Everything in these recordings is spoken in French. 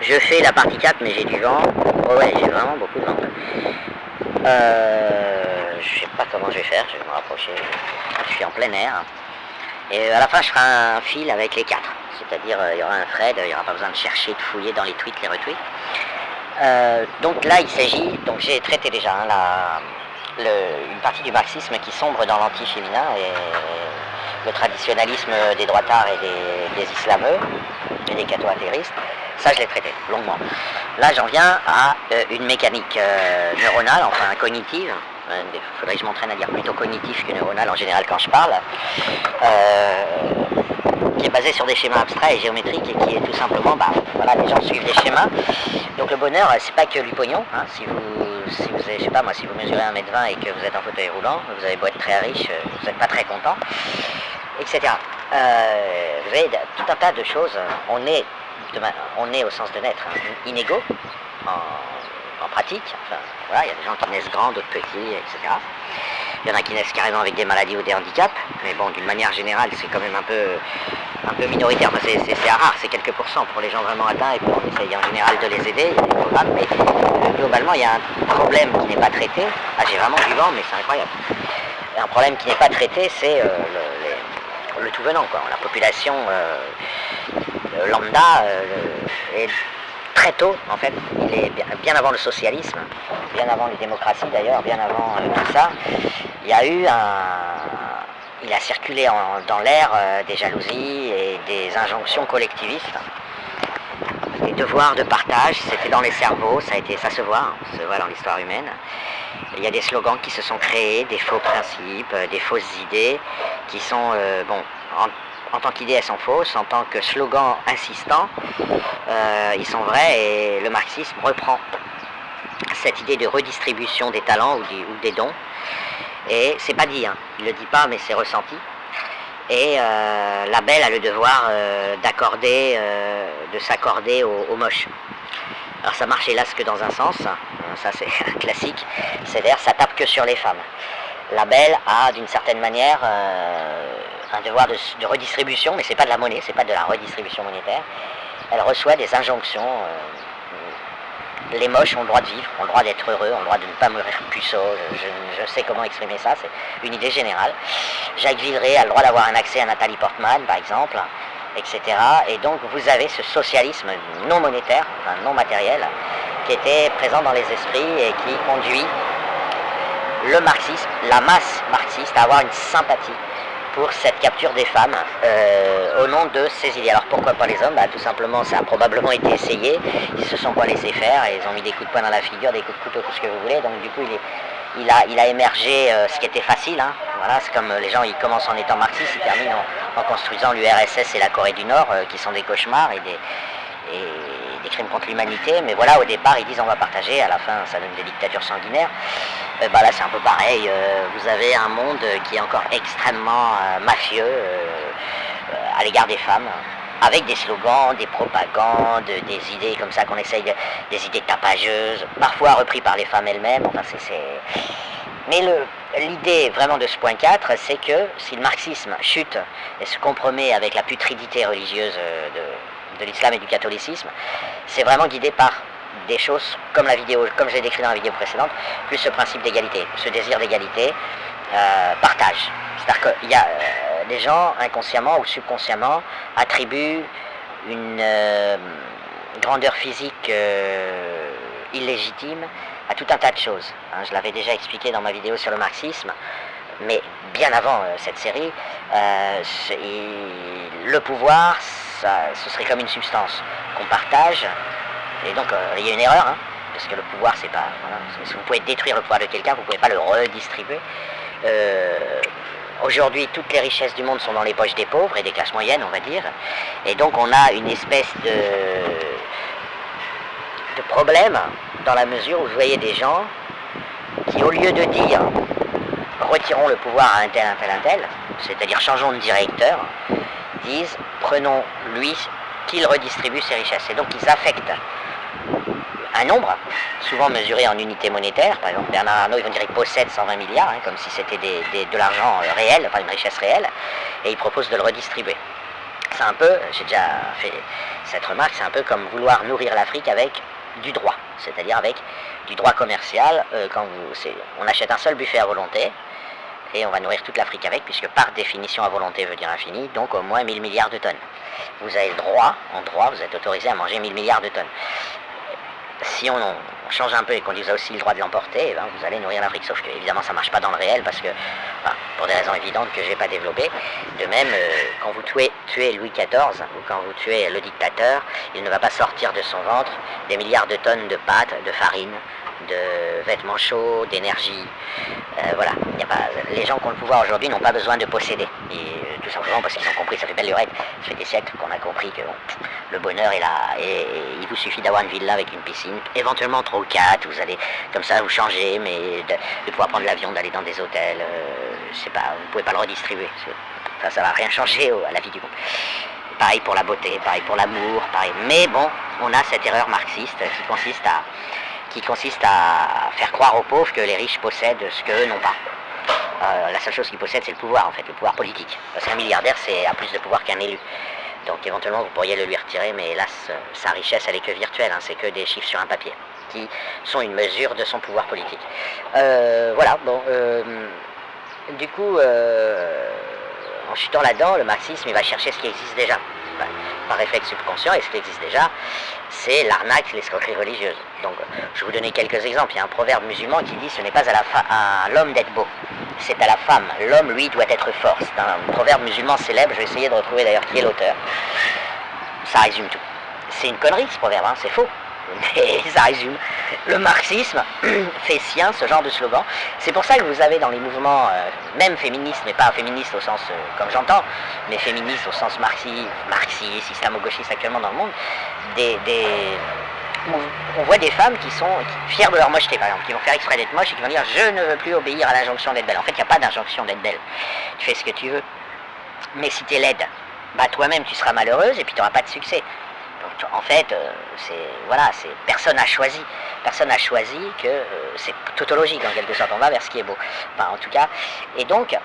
Je fais la partie 4, mais j'ai du vent. Oh ouais, j'ai vraiment beaucoup de vent. Je sais pas comment je vais faire, je vais me rapprocher. Je suis en plein air. Et à la fin, je ferai un fil avec les 4. C'est-à-dire, il y aura un thread, il n'y aura pas besoin de chercher, de fouiller dans les tweets, les retweets. Donc là, il s'agit, donc j'ai traité déjà une partie du marxisme qui sombre dans l'anti-féminin et le traditionnalisme des droitards et des islameux et des catho-intéristes. Ça, je l'ai traité longuement. Là, j'en viens à une mécanique neuronale, enfin cognitive. Il faudrait que je m'entraîne à dire plutôt cognitif que neuronal en général quand je parle. Qui est basée sur des schémas abstraits et géométriques et qui est tout simplement, voilà, les gens suivent des schémas. Donc le bonheur, c'est pas que du pognon. Hein. Si vous avez, je sais pas moi, si vous mesurez 1m20 et que vous êtes en fauteuil roulant, vous avez beau être très riche, vous n'êtes pas très content, etc. Vous avez tout un tas de choses. On est au sens de naître inégaux en pratique. Enfin, voilà, il y a des gens qui naissent grands, d'autres petits, etc. Il y en a qui naissent carrément avec des maladies ou des handicaps, mais bon, d'une manière générale, c'est quand même un peu minoritaire. Enfin, c'est rare, c'est quelques pourcents pour les gens vraiment atteints, et puis on essaye en général de les aider, il y a des programmes, mais globalement, il y a un problème qui n'est pas traité. Ah, j'ai vraiment du vent, mais c'est incroyable. Un problème qui n'est pas traité, c'est le tout venant, quoi. La population lambda est très tôt, en fait, il est bien avant le socialisme, bien avant les démocraties d'ailleurs, bien avant tout ça, il a circulé dans l'air des jalousies et des injonctions collectivistes. Les devoirs de partage, c'était dans les cerveaux, ça se voit dans l'histoire humaine. Il y a des slogans qui se sont créés, des faux principes, des fausses idées, qui sont, en tant qu'idées, elles sont fausses, en tant que slogans insistants, ils sont vrais, et le marxisme reprend cette idée de redistribution des talents ou des dons, et c'est pas dit, hein. Il le dit pas, mais c'est ressenti, et la belle a le devoir de s'accorder aux moches. Alors ça marche hélas que dans un sens, ça c'est un classique, c'est-à-dire ça tape que sur les femmes. La belle a d'une certaine manière un devoir de redistribution, mais c'est pas de la monnaie, c'est pas de la redistribution monétaire. Elle reçoit des injonctions. Les moches ont le droit de vivre, ont le droit d'être heureux, ont le droit de ne pas mourir puceau. Je sais comment exprimer ça, c'est une idée générale. Jacques Villeray a le droit d'avoir un accès à Nathalie Portman, par exemple, etc. Et donc vous avez ce socialisme non monétaire, enfin non matériel, qui était présent dans les esprits et qui conduit le marxisme, la masse marxiste, à avoir une sympathie pour cette capture des femmes au nom de ces idées. Alors pourquoi pas les hommes? Tout simplement, ça a probablement été essayé, ils se sont pas laissés faire, et ils ont mis des coups de poing dans la figure, des coups de couteau, tout ce que vous voulez, donc du coup il a émergé ce qui était facile, hein. Voilà, c'est comme les gens, ils commencent en étant marxistes, ils terminent en construisant l'URSS et la Corée du Nord, qui sont des cauchemars et des crimes contre l'humanité, mais voilà, au départ ils disent on va partager, à la fin ça donne des dictatures sanguinaires. Là c'est un peu pareil, vous avez un monde qui est encore extrêmement mafieux à l'égard des femmes, avec des slogans, des propagandes, des idées comme ça qu'on essaye, des idées tapageuses, parfois reprises par les femmes elles-mêmes, enfin Mais l'idée vraiment de ce point 4, c'est que si le marxisme chute et se compromet avec la putridité religieuse de l'islam et du catholicisme, c'est vraiment guidé par des choses comme comme je l'ai décrit dans la vidéo précédente, plus ce principe d'égalité, ce désir d'égalité, partage. C'est-à-dire qu'il y a des gens, inconsciemment ou subconsciemment, attribuent une grandeur physique illégitime à tout un tas de choses. Hein, je l'avais déjà expliqué dans ma vidéo sur le marxisme, mais bien avant cette série, le pouvoir, ce serait comme une substance qu'on partage, et donc il y a une erreur, hein, parce que le pouvoir, c'est pas... Voilà, vous pouvez détruire le pouvoir de quelqu'un, vous ne pouvez pas le redistribuer. Aujourd'hui, toutes les richesses du monde sont dans les poches des pauvres et des classes moyennes, on va dire, et donc on a une espèce de problème, dans la mesure où vous voyez des gens qui, au lieu de dire retirons le pouvoir à un tel, c'est-à-dire changeons de directeur, disent prenons lui qu'il redistribue ses richesses. Et donc ils affectent un nombre, souvent mesuré en unités monétaires. Par exemple, Bernard Arnault, ils vont dire qu'il possède 120 milliards, hein, comme si c'était de l'argent réel, enfin une richesse réelle, et ils proposent de le redistribuer. c'est un peu, j'ai déjà fait cette remarque, c'est un peu comme vouloir nourrir l'Afrique avec du droit, c'est-à-dire avec du droit commercial. On achète un seul buffet à volonté, et on va nourrir toute l'Afrique avec, puisque par définition à volonté veut dire infini, donc au moins 1000 milliards de tonnes. Vous avez le droit, en droit, vous êtes autorisé à manger 1000 milliards de tonnes. Si on change un peu et qu'on dit aussi le droit de l'emporter, vous allez nourrir l'Afrique. Sauf que évidemment ça ne marche pas dans le réel, parce que, pour des raisons évidentes que je n'ai pas développées. De même, quand vous tuez Louis XIV, ou quand vous tuez le dictateur, il ne va pas sortir de son ventre des milliards de tonnes de pâtes, de farine, de vêtements chauds, d'énergie. Voilà, les gens qui ont le pouvoir aujourd'hui n'ont pas besoin de posséder. Et, tout simplement parce qu'ils ont compris, ça fait belle lurette, ça fait des siècles qu'on a compris que le bonheur est là, et il vous suffit d'avoir une villa avec une piscine, éventuellement 3 ou 4, vous allez comme ça vous changer, mais de pouvoir prendre l'avion, d'aller dans des hôtels, je sais pas, vous ne pouvez pas le redistribuer, ça va rien changer à la vie du monde. Pareil pour la beauté, pareil pour l'amour, pareil. Mais bon, on a cette erreur marxiste qui consiste à faire croire aux pauvres que les riches possèdent ce qu'eux n'ont pas. La seule chose qu'ils possèdent, c'est le pouvoir, en fait, le pouvoir politique. Parce qu'un milliardaire a plus de pouvoir qu'un élu. Donc éventuellement, vous pourriez le lui retirer, mais hélas, sa richesse, elle est que virtuelle, c'est que des chiffres sur un papier, qui sont une mesure de son pouvoir politique. Voilà, bon, du coup, en chutant là-dedans, le marxisme, il va chercher ce qui existe déjà, par réflexe subconscient, et ce qui existe déjà, c'est l'arnaque, l'escroquerie religieuse. Donc, je vais vous donner quelques exemples. Il y a un proverbe musulman qui dit « Ce n'est pas à l'homme d'être beau, c'est à la femme. L'homme, lui, doit être fort. » C'est un proverbe musulman célèbre, je vais essayer de retrouver d'ailleurs qui est l'auteur. Ça résume tout. C'est une connerie ce proverbe, c'est faux. Mais ça résume. Le marxisme fait sien ce genre de slogan. C'est pour ça que vous avez dans les mouvements, même féministes, mais pas féministes au sens comme j'entends, mais féministes au sens marxiste, islamo-gauchiste actuellement dans le monde, on voit des femmes qui sont fières de leur mocheté, par exemple, qui vont faire exprès d'être moches et qui vont dire « Je ne veux plus obéir à l'injonction d'être belle ». En fait, il n'y a pas d'injonction d'être belle. Tu fais ce que tu veux. Mais si tu es laide, toi-même tu seras malheureuse et puis tu n'auras pas de succès. Donc, en fait, personne n'a choisi. Personne n'a choisi que c'est tautologique en quelque sorte. On va vers ce qui est beau. Enfin, en tout cas. Et donc,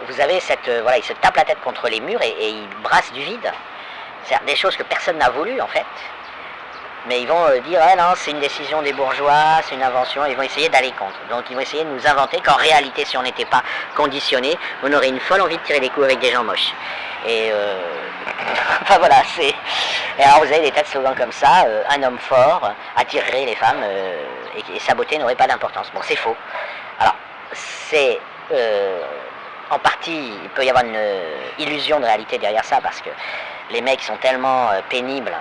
vous avez il se tape la tête contre les murs et il brasse du vide. C'est des choses que personne n'a voulu en fait. Mais ils vont dire, ah non, c'est une décision des bourgeois, c'est une invention, ils vont essayer d'aller contre. Donc ils vont essayer de nous inventer qu'en réalité, si on n'était pas conditionné, on aurait une folle envie de tirer des coups avec des gens moches. Et enfin voilà, Et alors vous avez des tas de slogans comme ça, un homme fort attirerait les femmes et sa beauté n'aurait pas d'importance. Bon, c'est faux. Alors, c'est... en partie, il peut y avoir une illusion de réalité derrière ça, parce que les mecs sont tellement pénibles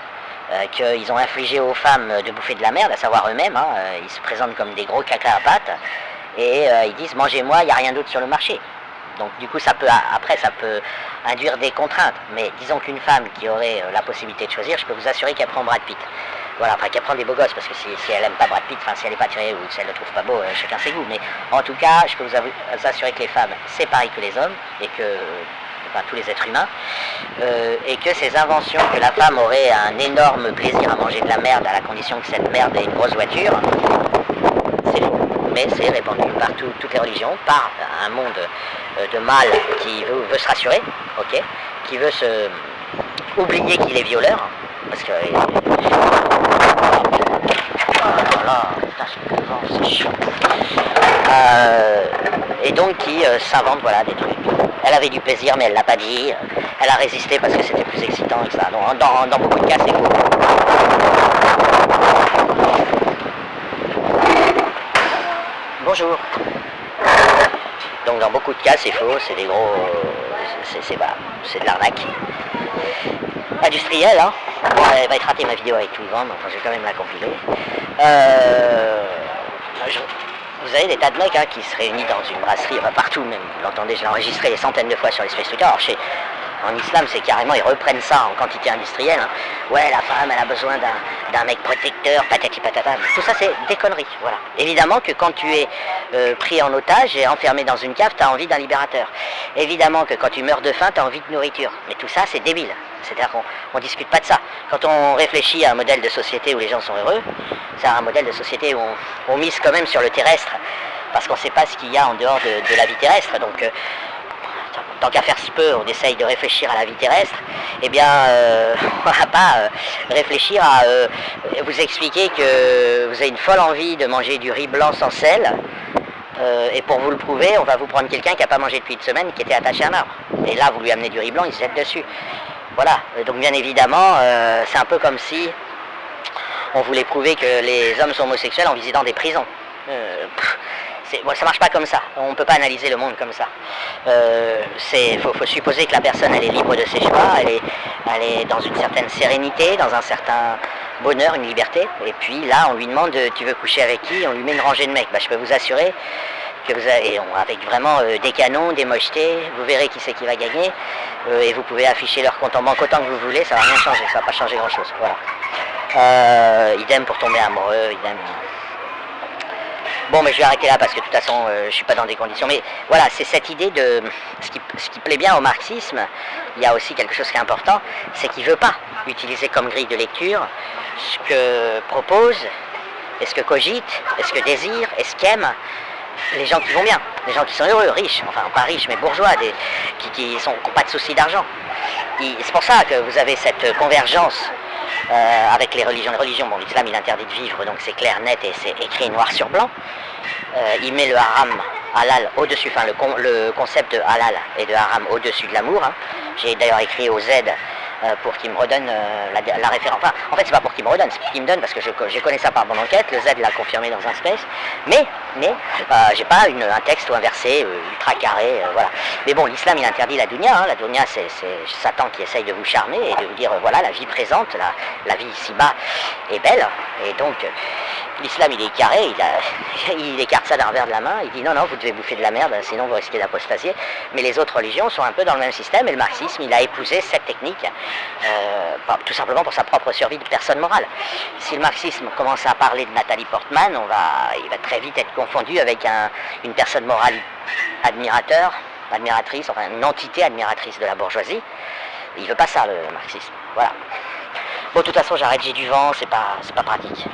qu'ils ont infligé aux femmes de bouffer de la merde, à savoir eux-mêmes, ils se présentent comme des gros caca à pattes, et ils disent « mangez-moi, il n'y a rien d'autre sur le marché ». Donc du coup, ça peut induire des contraintes, mais disons qu'une femme qui aurait la possibilité de choisir, je peux vous assurer qu'elle prend Brad Pitt. Voilà, enfin qu'elle prend des beaux gosses, parce que si elle n'aime pas Brad Pitt, si elle n'est pas tirée ou si elle ne le trouve pas beau, chacun ses goûts, mais en tout cas, je peux vous assurer que les femmes, c'est pareil que les hommes, et que... tous les êtres humains, et que ces inventions que la femme aurait un énorme plaisir à manger de la merde à la condition que cette merde ait une grosse voiture, c'est faux. Mais c'est répandu par toutes les religions, par un monde de mâles qui veut se rassurer, ok, qui veut oublier qu'il est violeur, parce que... Oh là, putain, c'est chiant. Et donc qui s'invente des trucs. Elle avait du plaisir mais elle l'a pas dit. Elle a résisté parce que c'était plus excitant, etc. Donc, dans beaucoup de cas c'est faux. Bonjour. Donc dans beaucoup de cas c'est faux, c'est des gros... c'est de l'arnaque. Industrielle, Bon, elle va être ratée ma vidéo avec tout le vent, mais enfin je vais quand même la compiler. Vous avez des tas de mecs qui se réunissent dans une brasserie, partout même, vous l'entendez, je l'ai enregistré des centaines de fois sur les Space Twitter. Alors en islam, c'est carrément, ils reprennent ça en quantité industrielle. Ouais, la femme, elle a besoin d'un mec protecteur, patati patata. Tout ça, c'est des conneries, voilà. Évidemment que quand tu es pris en otage et enfermé dans une cave, tu as envie d'un libérateur. Évidemment que quand tu meurs de faim, tu as envie de nourriture. Mais tout ça, c'est débile. C'est-à-dire qu'on ne discute pas de ça. Quand on réfléchit à un modèle de société où les gens sont heureux, c'est un modèle de société où on mise quand même sur le terrestre, parce qu'on ne sait pas ce qu'il y a en dehors de la vie terrestre. Donc, tant qu'à faire se peut, on essaye de réfléchir à la vie terrestre, eh bien, on va pas réfléchir à vous expliquer que vous avez une folle envie de manger du riz blanc sans sel, et pour vous le prouver, on va vous prendre quelqu'un qui n'a pas mangé depuis une semaine, qui était attaché à un arbre. Et là, vous lui amenez du riz blanc, il se jette dessus. Voilà, donc bien évidemment, c'est un peu comme si on voulait prouver que les hommes sont homosexuels en visitant des prisons. Bon, ça marche pas comme ça, on ne peut pas analyser le monde comme ça. Faut supposer que la personne elle est libre de ses choix, elle est dans une certaine sérénité, dans un certain bonheur, une liberté, et puis là on lui demande tu veux coucher avec qui, on lui met une rangée de mecs. Je peux vous assurer que avec vraiment des canons, des mochetés, vous verrez qui c'est qui va gagner, et vous pouvez afficher leur compte en banque autant que vous voulez, ça va rien changer, ça va pas changer grand chose. Voilà. Idem pour tomber amoureux, idem. Bon, mais je vais arrêter là parce que de toute façon, je ne suis pas dans des conditions. Mais voilà, c'est cette idée de... Ce qui plaît bien au marxisme, il y a aussi quelque chose qui est important, c'est qu'il ne veut pas utiliser comme grille de lecture ce que propose, et ce que cogite, et ce que désire, et ce qu'aiment les gens qui vont bien, les gens qui sont heureux, riches, enfin pas riches mais bourgeois, qui n'ont pas de soucis d'argent. C'est pour ça que vous avez cette convergence avec les religions. Les religions, bon, l'islam il interdit de vivre, donc c'est clair, net et c'est écrit noir sur blanc. Il met le haram, halal au-dessus, enfin le concept de halal et de haram au-dessus de l'amour. Hein. J'ai d'ailleurs écrit au Z pour qu'il me redonne la référence. Enfin, en fait, c'est pas pour qu'il me redonne, c'est pour qu'il me donne parce que je connais ça par mon enquête. Le Z l'a confirmé dans un space, mais j'ai pas un texte ou un verset ultra carré, voilà. Mais bon, l'islam il interdit la dunya. Hein. La dunya, c'est Satan qui essaye de vous charmer et de vous dire voilà, la vie présente, la vie ici-bas est belle, et donc l'islam il est carré, il écarte ça d'un revers de la main, il dit non, vous devez bouffer de la merde, sinon vous risquez d'apostasier. Mais les autres religions sont un peu dans le même système, et le marxisme il a épousé cette technique, tout simplement pour sa propre survie de personne morale. Si le marxisme commence à parler de Nathalie Portman, il va très vite être confondu avec une personne morale admiratrice, enfin une entité admiratrice de la bourgeoisie. Il veut pas ça, le marxisme. Voilà. Bon, de toute façon, j'arrête, j'ai du vent, c'est pas pratique.